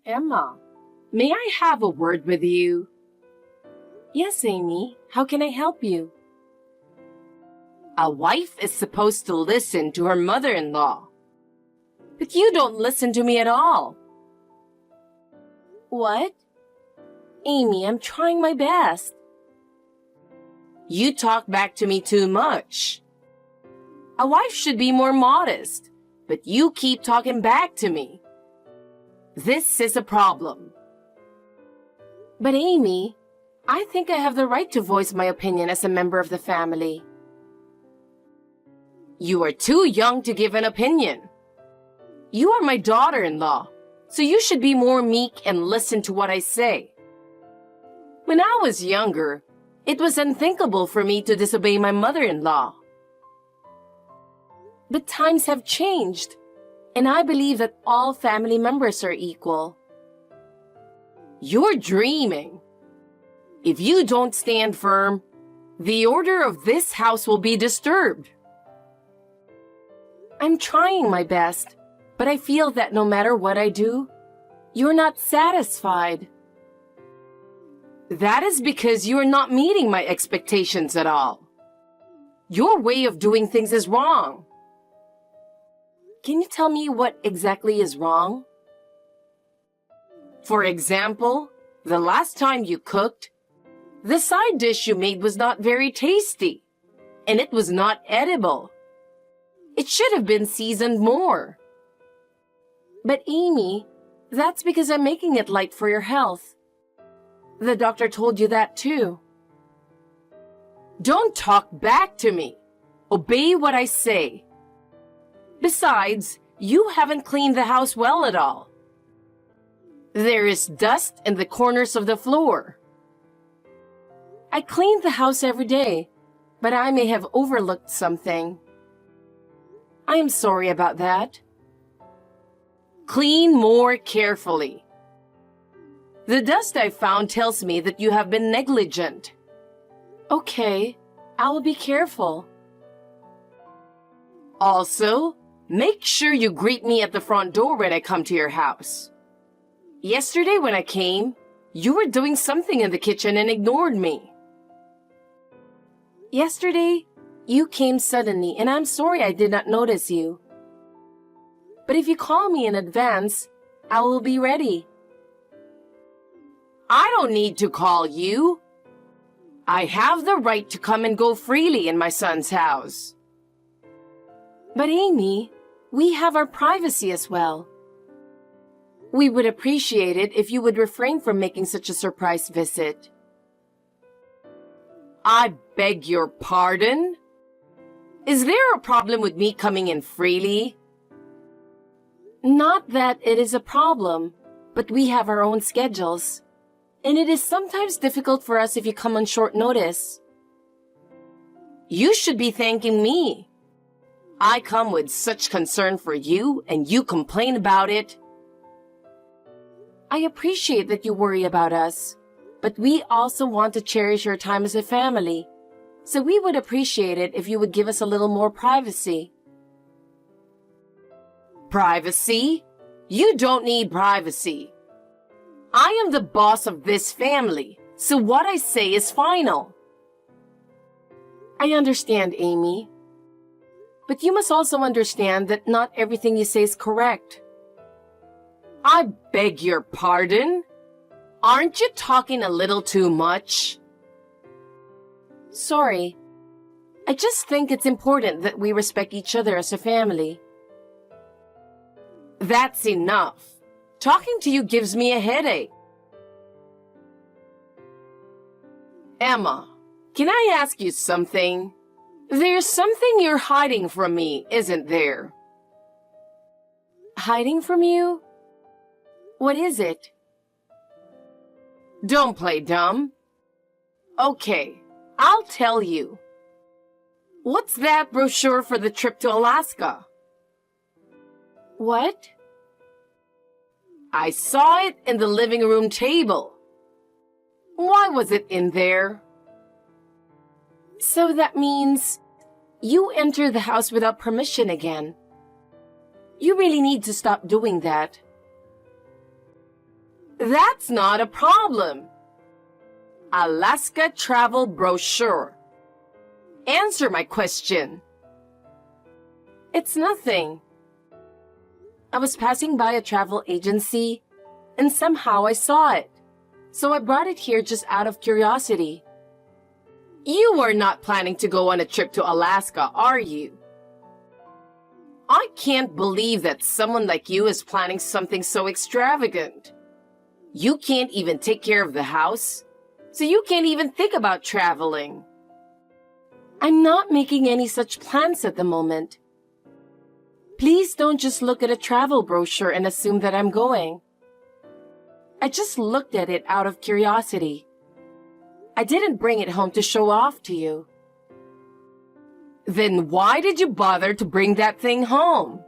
Emma, may I have a word with you? Yes, Amy. How can I help you? A wife is supposed to listen to her mother-in-law. But you don't listen to me at all. What? Amy, I'm trying my best. You talk back to me too much. A wife should be more modest, but you keep talking back to me. This is a problem. But Amy, I think I have the right to voice my opinion as a member of the family. You are too young to give an opinion. You are my daughter-in-law, so you should be more meek and listen to what I say. When I was younger, it was unthinkable for me to disobey my mother-in-law. But times have changed, and I believe that all family members are equal. You're dreaming. If you don't stand firm, the order of this house will be disturbed. I'm trying my best, but I feel that no matter what I do, you're not satisfied. That is because you are not meeting my expectations at all. Your way of doing things is wrong. Can you tell me what exactly is wrong? For example, the last time you cooked, the side dish you made was not very tasty, and it was not edible. It should have been seasoned more. But Amy, that's because I'm making it light for your health. The doctor told you that too. Don't talk back to me. Obey what I say. Besides, you haven't cleaned the house well at all. There is dust in the corners of the floor. I clean the house every day, but I may have overlooked something. I am sorry about that. Clean more carefully. The dust I found tells me that you have been negligent. Okay, I will be careful. Also, make sure you greet me at the front door when I come to your house. Yesterday when I came, you were doing something in the kitchen and ignored me. Yesterday, you came suddenly, and I'm sorry I did not notice you. But if you call me in advance, I will be ready. I don't need to call you. I have the right to come and go freely in my son's house. But Amy, we have our privacy as well. We would appreciate it if you would refrain from making such a surprise visit. I beg your pardon? Is there a problem with me coming in freely? Not that it is a problem, but we have our own schedules, and it is sometimes difficult for us if you come on short notice. You should be thanking me. I come with such concern for you, and you complain about it. I appreciate that you worry about us, but we also want to cherish your time as a family, so we would appreciate it if you would give us a little more privacy. Privacy? You don't need privacy. I am the boss of this family, so what I say is final. I understand, Amy. But you must also understand that not everything you say is correct. I beg your pardon? Aren't you talking a little too much? Sorry. I just think it's important that we respect each other as a family. That's enough. Talking to you gives me a headache. Emma, can I ask you something? There's something you're hiding from me, isn't there? Hiding from you? What is it? Don't play dumb. Okay, I'll tell you. What's that brochure for the trip to Alaska? What? I saw it in the living room table. Why was it in there? So that means you enter the house without permission again. You really need to stop doing that. That's not a problem. Alaska travel brochure. Answer my question. It's nothing. I was passing by a travel agency and somehow I saw it. So I brought it here just out of curiosity. You are not planning to go on a trip to Alaska, are you? I can't believe that someone like you is planning something so extravagant. You can't even take care of the house, so you can't even think about traveling. I'm not making any such plans at the moment. Please don't just look at a travel brochure and assume that I'm going. I just looked at it out of curiosity. I didn't bring it home to show off to you. Then why did you bother to bring that thing home?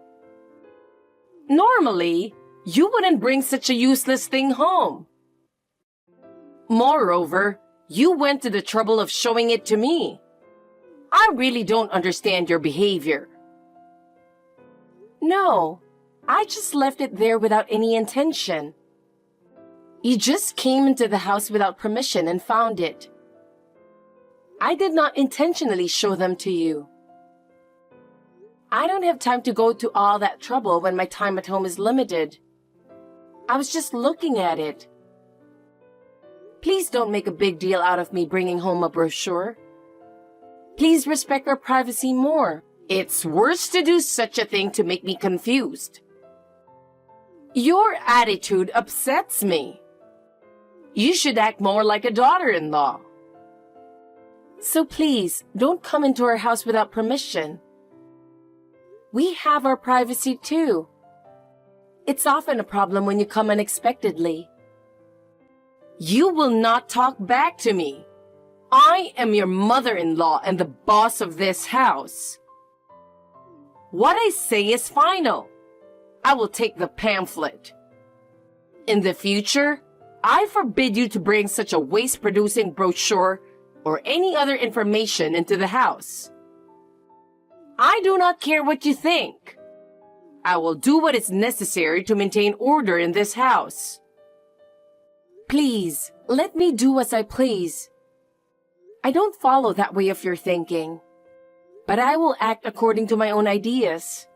Normally, you wouldn't bring such a useless thing home. Moreover, you went to the trouble of showing it to me. I really don't understand your behavior. No, I just left it there without any intention. You just came into the house without permission and found it. I did not intentionally show them to you. I don't have time to go to all that trouble when my time at home is limited. I was just looking at it. Please don't make a big deal out of me bringing home a brochure. Please respect our privacy more. It's worse to do such a thing to make me confused. Your attitude upsets me. You should act more like a daughter-in-law. So please, don't come into our house without permission. We have our privacy too. It's often a problem when you come unexpectedly. You will not talk back to me. I am your mother-in-law and the boss of this house. What I say is final. I will take the pamphlet. In the future, I forbid you to bring such a waste-producing brochure or any other information into the house. I do not care what you think. I will do what is necessary to maintain order in this house. Please, let me do as I please. I don't follow that way of your thinking, but I will act according to my own ideas.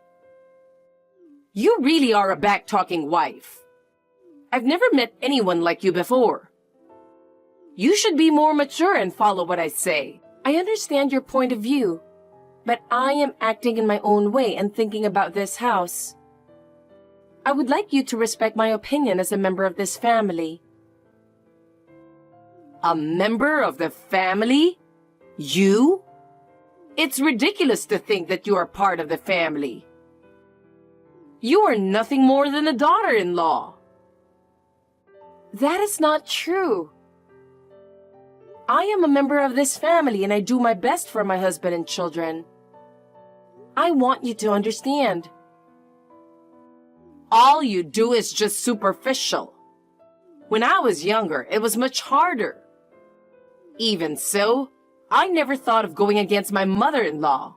You really are a back-talking wife. I've never met anyone like you before. You should be more mature and follow what I say. I understand your point of view, but I am acting in my own way and thinking about this house. I would like you to respect my opinion as a member of this family. A member of the family? You? It's ridiculous to think that you are part of the family. You are nothing more than a daughter-in-law. That is not true. I am a member of this family and I do my best for my husband and children. I want you to understand. All you do is just superficial. When I was younger, it was much harder. Even so, I never thought of going against my mother-in-law.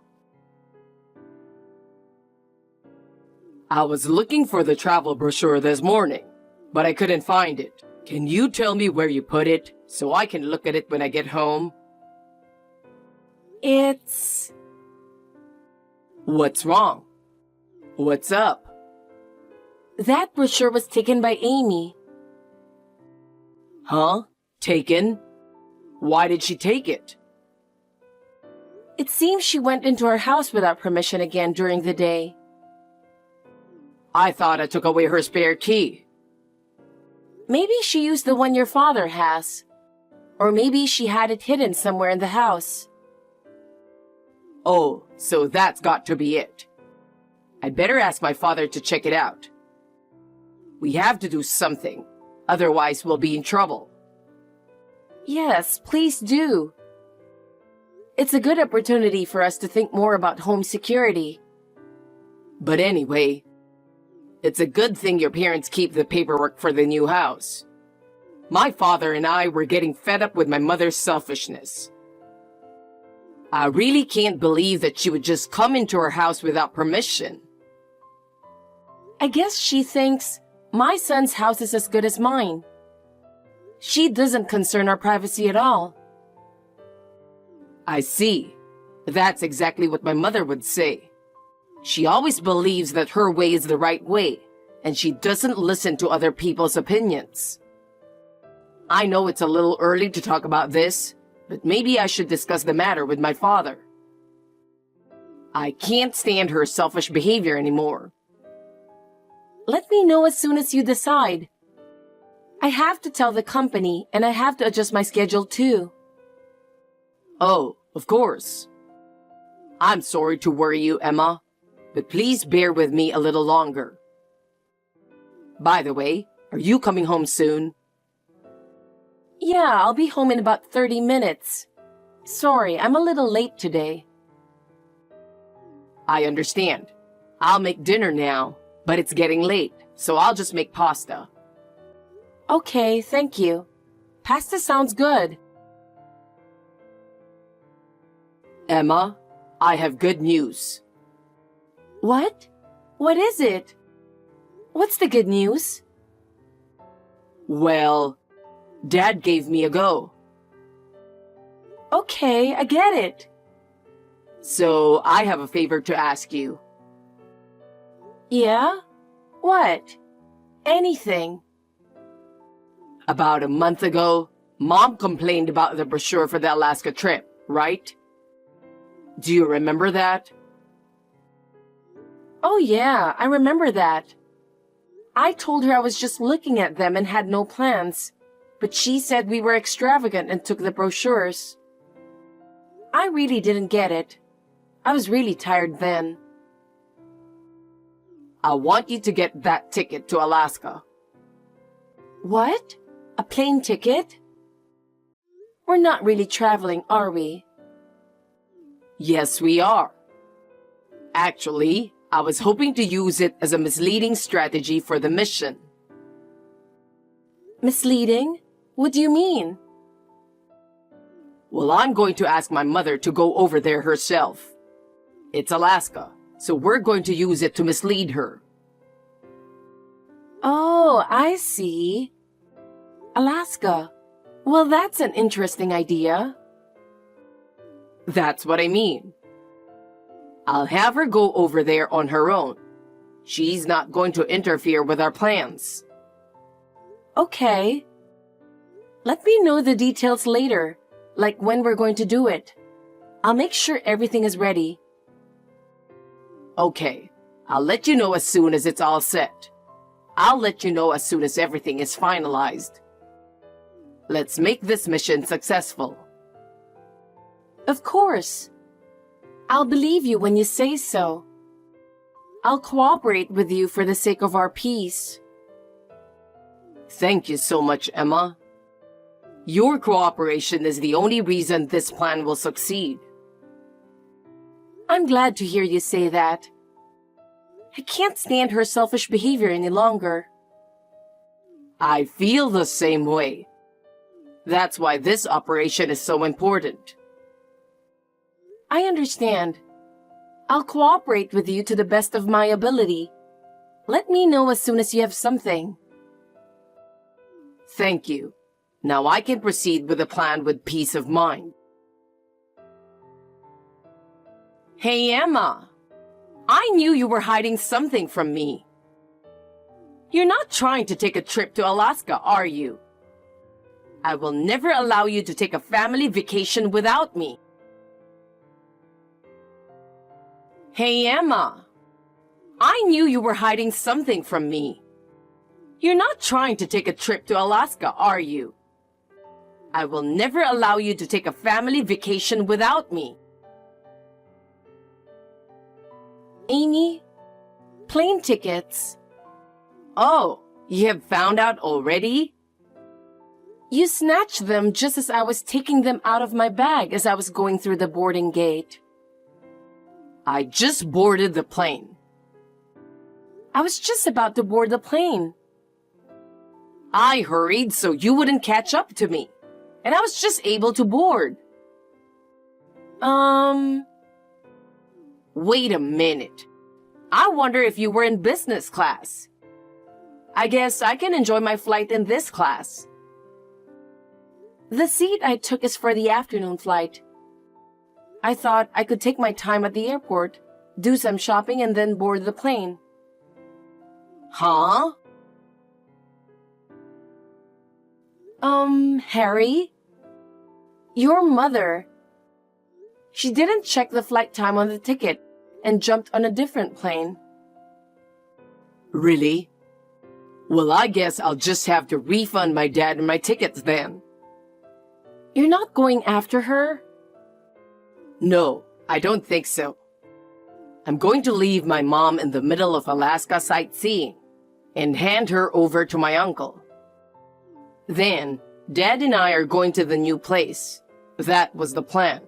I was looking for the travel brochure this morning, but I couldn't find it. Can you tell me where you put it so I can look at it when I get home? What's wrong? What's up? That brochure was taken by Amy. Huh? Taken? Why did she take it? It seems she went into our house without permission again during the day. I thought I took away her spare key. Maybe she used the one your father has. Or maybe she had it hidden somewhere in the house. Oh, so that's got to be it. I'd better ask my father to check it out. We have to do something, otherwise we'll be in trouble. Yes, please do. It's a good opportunity for us to think more about home security. But anyway, it's a good thing your parents keep the paperwork for the new house. My father and I were getting fed up with my mother's selfishness. I really can't believe that she would just come into our house without permission. I guess she thinks My son's house is as good as mine. She doesn't concern our privacy at all. I see. That's exactly what my mother would say. She always believes that her way is the right way, and she doesn't listen to other people's opinions. I know it's a little early to talk about this, but maybe I should discuss the matter with my father. I can't stand her selfish behavior anymore. Let me know as soon as you decide. I have to tell the company, and I have to adjust my schedule too. Oh, of course. I'm sorry to worry you, Emma, but please bear with me a little longer. By the way, are you coming home soon? Yeah, I'll be home in about 30 minutes. Sorry, I'm a little late today. I understand. I'll make dinner now, but it's getting late, so I'll just make pasta. Okay, thank you. Pasta sounds good. Emma, I have good news. What? What is it? What's the good news? Well, Dad gave me a go. Okay, I get it. So I have a favor to ask you. Yeah? What? Anything. About a month ago, Mom complained about the brochure for the Alaska trip, right? Do you remember that? Oh yeah, I remember that. I told her I was just looking at them and had no plans, but she said we were extravagant and took the brochures. I really didn't get it. I was really tired then. I want you to get that ticket to Alaska. What? A plane ticket? We're not really traveling, are we? Yes, we are. Actually, I was hoping to use it as a misleading strategy for the mission. Misleading? What do you mean? Well, I'm going to ask my mother to go over there herself. It's Alaska, so we're going to use it to mislead her. Oh, I see. Alaska. Well, that's an interesting idea. That's what I mean. I'll have her go over there on her own. She's not going to interfere with our plans. Okay. Let me know the details later, like when we're going to do it. I'll make sure everything is ready. Okay, I'll let you know as soon as it's all set. I'll let you know as soon as everything is finalized. Let's make this mission successful. Of course. I'll believe you when you say so. I'll cooperate with you for the sake of our peace. Thank you so much, Emma. Your cooperation is the only reason this plan will succeed. I'm glad to hear you say that. I can't stand her selfish behavior any longer. I feel the same way. That's why this operation is so important. I understand. I'll cooperate with you to the best of my ability. Let me know as soon as you have something. Thank you. Now I can proceed with the plan with peace of mind. Hey, Emma. I knew you were hiding something from me. You're not trying to take a trip to Alaska, are you? I will never allow you to take a family vacation without me. Hey, Emma. I knew you were hiding something from me. You're not trying to take a trip to Alaska, are you? I will never allow you to take a family vacation without me. Amy, plane tickets. Oh, you have found out already? You snatched them just as I was taking them out of my bag as I was going through the boarding gate. I just boarded the plane. I was just about to board the plane. I hurried so you wouldn't catch up to me, and I was just able to board. Wait a minute. I wonder if you were in business class. I guess I can enjoy my flight in this class. The seat I took is for the afternoon flight. I thought I could take my time at the airport, do some shopping, and then board the plane. Huh? Harry? Your mother. She didn't check the flight time on the ticket and jumped on a different plane. Really? Well, I guess I'll just have to refund my dad and my tickets then. You're not going after her? No, I don't think so. I'm going to leave my mom in the middle of Alaska sightseeing and hand her over to my uncle. Then, Dad and I are going to the new place. That was the plan.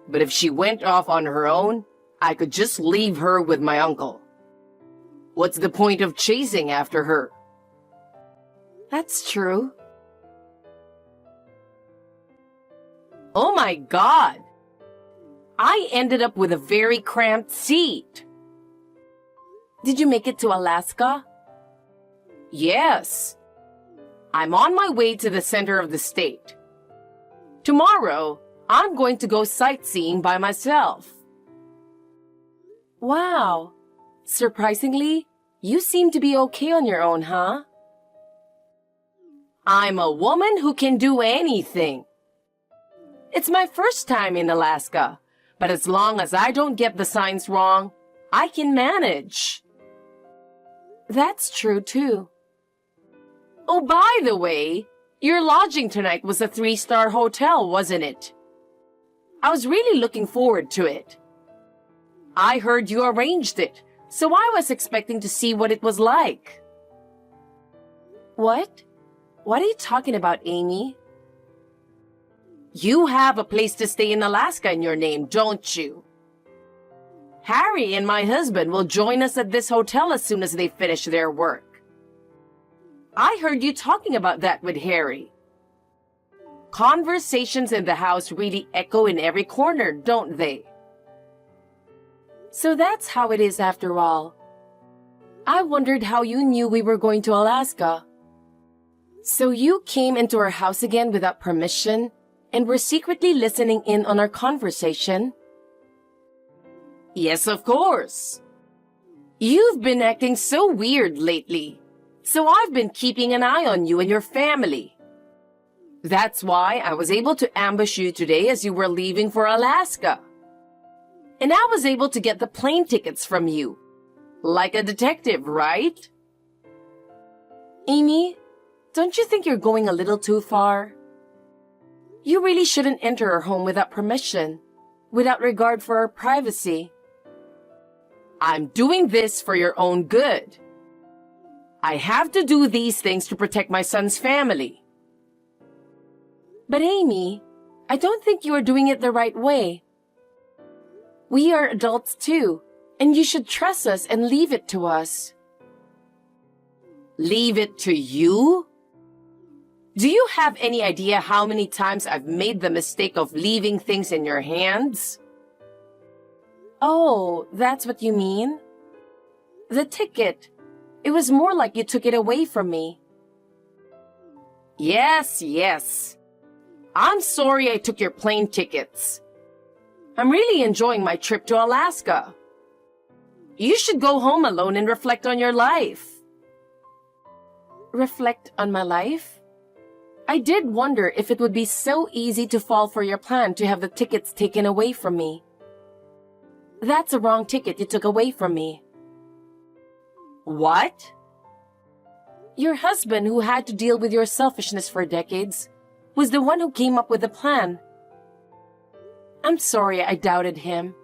But if she went off on her own, I could just leave her with my uncle. What's the point of chasing after her? That's true. Oh my God! I ended up with a very cramped seat. Did you make it to Alaska? Yes. I'm on my way to the center of the state. Tomorrow, I'm going to go sightseeing by myself. Wow. Surprisingly, you seem to be okay on your own, huh? I'm a woman who can do anything. It's my first time in Alaska, but as long as I don't get the signs wrong, I can manage. That's true, too. Oh, by the way, your lodging tonight was a 3-star hotel, wasn't it? I was really looking forward to it. I heard you arranged it, so I was expecting to see what it was like. What? What are you talking about, Amy? You have a place to stay in Alaska in your name, don't you? Harry and my husband will join us at this hotel as soon as they finish their work. I heard you talking about that with Harry. Conversations in the house really echo in every corner, don't they? So that's how it is after all. I wondered how you knew we were going to Alaska. So you came into our house again without permission and were secretly listening in on our conversation? Yes, of course. You've been acting so weird lately, so I've been keeping an eye on you and your family. That's why I was able to ambush you today as you were leaving for Alaska. And I was able to get the plane tickets from you. Like a detective, right? Amy, don't you think you're going a little too far? You really shouldn't enter our home without permission, without regard for our privacy. I'm doing this for your own good. I have to do these things to protect my son's family. But Amy, I don't think you are doing it the right way. We are adults too, and you should trust us and leave it to us. Leave it to you? Do you have any idea how many times I've made the mistake of leaving things in your hands? Oh, that's what you mean? The ticket. It was more like you took it away from me. Yes. I'm sorry I took your plane tickets. I'm really enjoying my trip to Alaska. You should go home alone and reflect on your life. Reflect on my life? I did wonder if it would be so easy to fall for your plan to have the tickets taken away from me. That's a wrong ticket you took away from me. What? Your husband, who had to deal with your selfishness for decades, was the one who came up with the plan. I'm sorry I doubted him.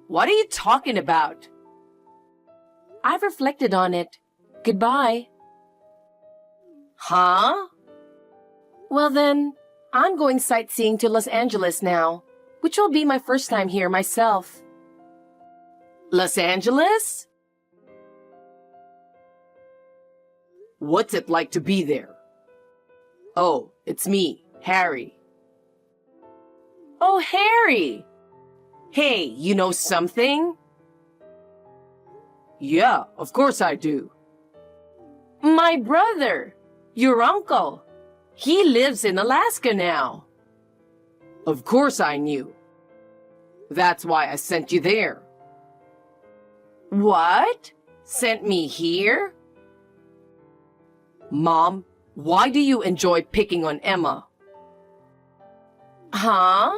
What are you talking about? I've reflected on it. Goodbye. Huh? Well then, I'm going sightseeing to Los Angeles now, which will be my first time here myself. Los Angeles? What's it like to be there? Oh, it's me, Harry. Oh, Harry! Hey, you know something? Yeah, of course I do. My brother, your uncle, he lives in Alaska now. Of course I knew. That's why I sent you there. What? Sent me here? Mom, why do you enjoy picking on Emma? Huh?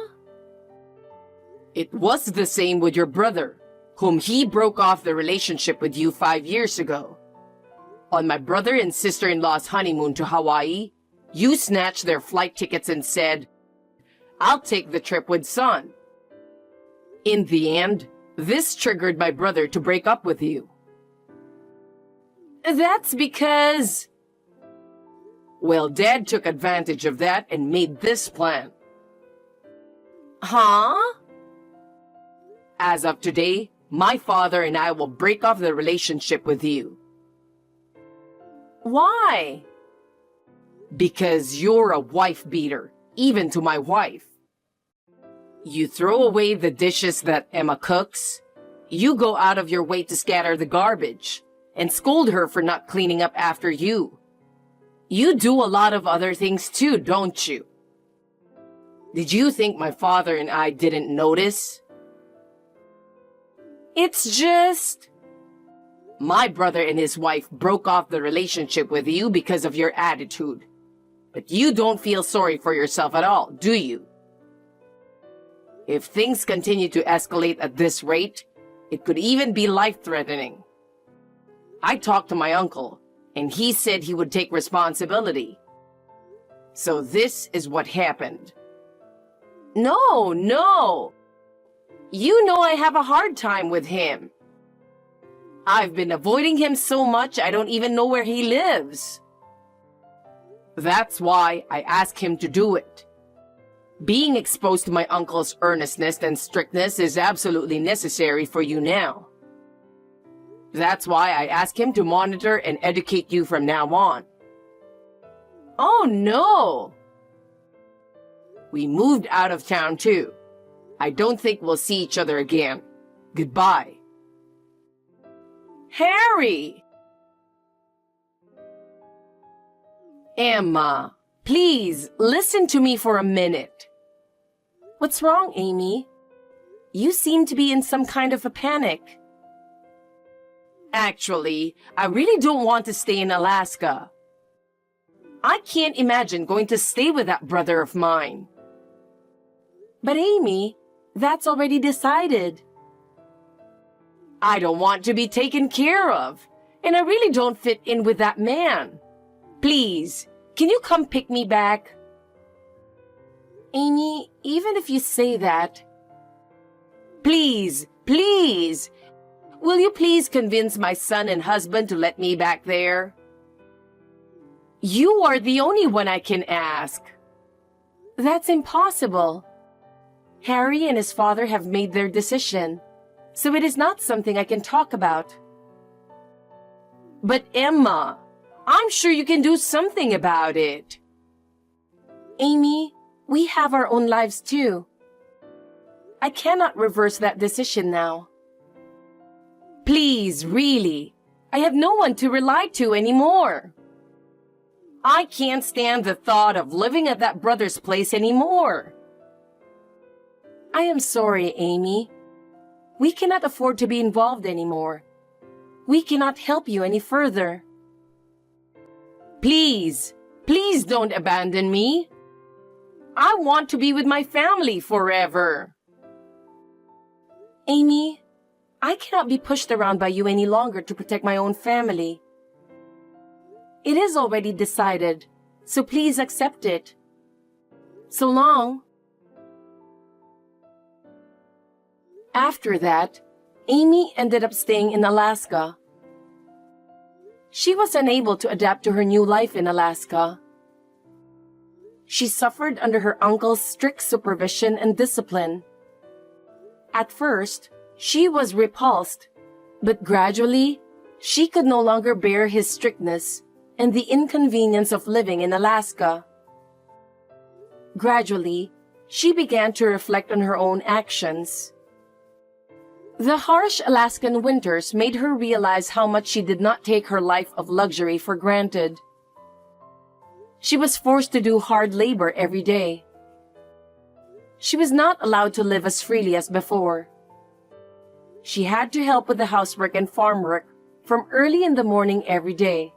It was the same with your brother, whom he broke off the relationship with you 5 years ago. On my brother and sister-in-law's honeymoon to Hawaii, you snatched their flight tickets and said, "I'll take the trip with son." In the end, this triggered my brother to break up with you. That's because... Well, Dad took advantage of that and made this plan. Huh? As of today, my father and I will break off the relationship with you. Why? Because you're a wife beater, even to my wife. You throw away the dishes that Emma cooks. You go out of your way to scatter the garbage and scold her for not cleaning up after you. You do a lot of other things too, don't you? Did you think my father and I didn't notice? It's just... My brother and his wife broke off the relationship with you because of your attitude. But you don't feel sorry for yourself at all, do you? If things continue to escalate at this rate, it could even be life-threatening. I talked to my uncle, and he said he would take responsibility. So this is what happened. No. You know I have a hard time with him. I've been avoiding him so much I don't even know where he lives. That's why I asked him to do it. Being exposed to my uncle's earnestness and strictness is absolutely necessary for you now. That's why I asked him to monitor and educate you from now on. Oh no! We moved out of town too. I don't think we'll see each other again. Goodbye. Harry! Emma, please listen to me for a minute. What's wrong, Amy? You seem to be in some kind of a panic. Actually, I really don't want to stay in Alaska. I can't imagine going to stay with that brother of mine. But Amy, that's already decided. I don't want to be taken care of, and I really don't fit in with that man. Please, can you come pick me back? Amy, even if you say that, please, will you please convince my son and husband to let me back there? You are the only one I can ask. That's impossible. Harry and his father have made their decision, so it is not something I can talk about. But Emma, I'm sure you can do something about it. Amy, we have our own lives too. I cannot reverse that decision now. Please, really, I have no one to rely to anymore. I can't stand the thought of living at that brother's place anymore. I am sorry, Amy. We cannot afford to be involved anymore. We cannot help you any further. Please don't abandon me. I want to be with my family forever. Amy, I cannot be pushed around by you any longer to protect my own family. It is already decided, so please accept it. So long. After that, Amy ended up staying in Alaska. She was unable to adapt to her new life in Alaska. She suffered under her uncle's strict supervision and discipline. At first, she was repulsed, but gradually, she could no longer bear his strictness and the inconvenience of living in Alaska. Gradually, she began to reflect on her own actions. The harsh Alaskan winters made her realize how much she did not take her life of luxury for granted. She was forced to do hard labor every day. She was not allowed to live as freely as before. She had to help with the housework and farm work from early in the morning every day.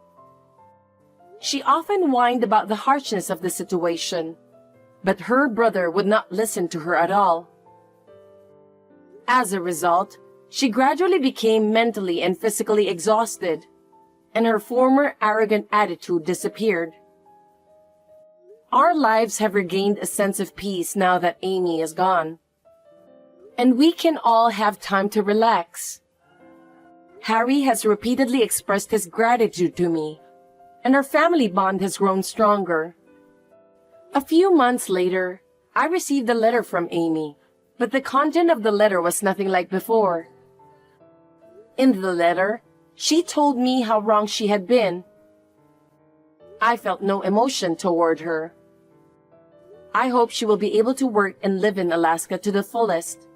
She often whined about the harshness of the situation, but her brother would not listen to her at all. As a result, she gradually became mentally and physically exhausted, and her former arrogant attitude disappeared. Our lives have regained a sense of peace now that Amy is gone, and we can all have time to relax. Harry has repeatedly expressed his gratitude to me, and our family bond has grown stronger. A few months later, I received a letter from Amy, but the content of the letter was nothing like before. In the letter, she told me how wrong she had been. I felt no emotion toward her. I hope she will be able to work and live in Alaska to the fullest.